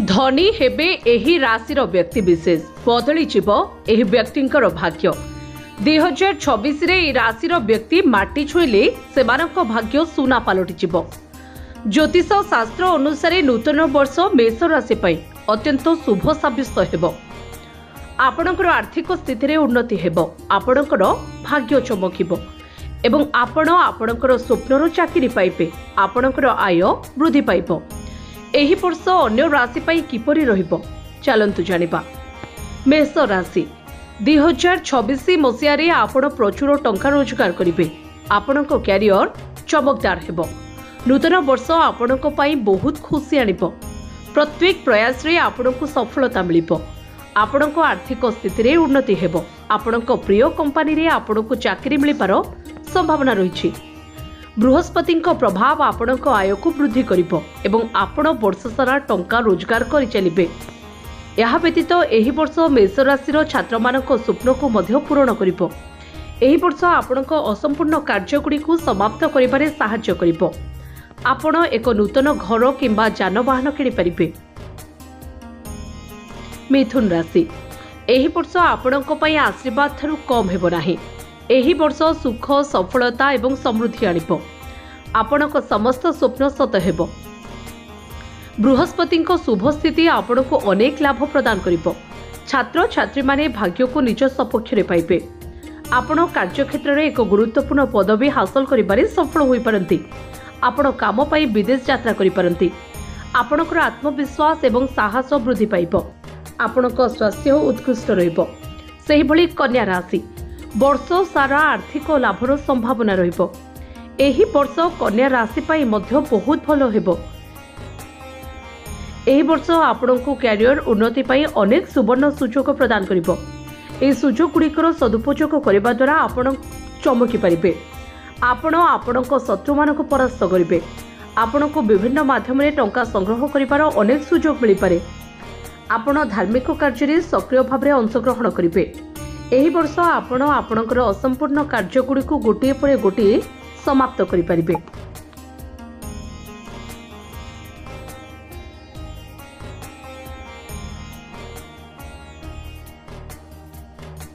धनी हेबे एही राशिर व्यक्ति विशेष बदली जीव एही व्यक्तिंकर भाग्य 2026 रे ए राशिर व्यक्ति माटी छुईले सेमानक भाग्य सुना पलटि जीव। ज्योतिष शास्त्र अनुसार नूतन वर्ष मेष राशि पई अत्यंत शुभ साब्यस्त हेबो। आपणकर आर्थिक स्थिति रे उन्नति हेबो, आपणकर भाग्य चमकिबो एवं आपण आपणकर स्वप्नर चाकरी पाइबे, आपणकर आय वृद्धि पाइबो। एही वर्ष अन्य राशि पाई किपरि रहिबो चलंतु जानिबा। मेष राशि 2026 मसियारे आपण प्रचुर टंका रोजगार करिवे, आपणक क्यारियर चमकदार हेबो। नूतन वर्ष आपणक पाई बहुत खुशी आनिबो। प्रत्येक प्रयास रे आपणक सफलता मिलिबो, आपणक आर्थिक स्थिति रे उन्नति हेबो, आपणक प्रिय कंपनी रे आपणक चाकरी मिलिबार संभावना रहिछि। बृहस्पतिंक प्रभाव आपणक आय को वृद्धि करिबो एवं आपण वर्ष सारा टंका रोजगार करि चलिबे। यह व्यतीत एही वर्ष मेष राशिर छात्र मानक स्वप्न को मध्य पूरण करिबो। एही वर्ष आपणक असंपूर्ण कार्यगुडी को समाप्त करिबारे सहाय्य करिबो। आपण एक नूतन घर किंबा जानवाहन किनि परिबे। मिथुन राशि एही वर्ष आपणक पई आशीर्वाद थारु कम हेबो नाही। एही वर्ष सुख सफलता एवं समृद्धि आनिबो। आपणक समस्त स्वप्न सत हेबो। बृहस्पतिंक शुभ स्थिति आपणको अनेक लाभ प्रदान करिबो। छात्र छात्री माने भाग्य को निज सपक्ष रे पाइबे। आपण कार्यक्षेत्र रे एक गुरुत्वपूर्ण पदवी हासिल करिबारे सफल होई परंती। आपण काम पाई विदेश यात्रा करि परंती। आपणकर आत्मविश्वास एवं साहस वृद्धि पाइबो। आपणक स्वास्थ्य उत्कृष्ट रहिबो। सेहि भली कन्या राशि वर्ष सारा आर्थिक लाभर संभावना रहिबो। एही वर्ष कन्या राशि पाई मध्य बहुत भलो हेबो। एही वर्ष आपणको क्यारियर उन्नति पाई अनेक सुवर्ण सुजोग प्रदान करिबो। एही सुजोग गुड़िकर सदुपयोग करिबा द्वारा आपण चमकी परिबे। आपण आपणको शत्रु मानक परास्त करिबे। आपणको विभिन्न माध्यम रे टंका संग्रह करिबार अनेक सुजोग मिलि पारे। आपण धार्मिक कार्य रे सक्रिय भाव रे अंशग्रहण करिबे। एही वर्ष आपण आपणकर असंपूर्ण कार्यगुडी को गोटिए परे गोटिए समाप्त करि परिबे।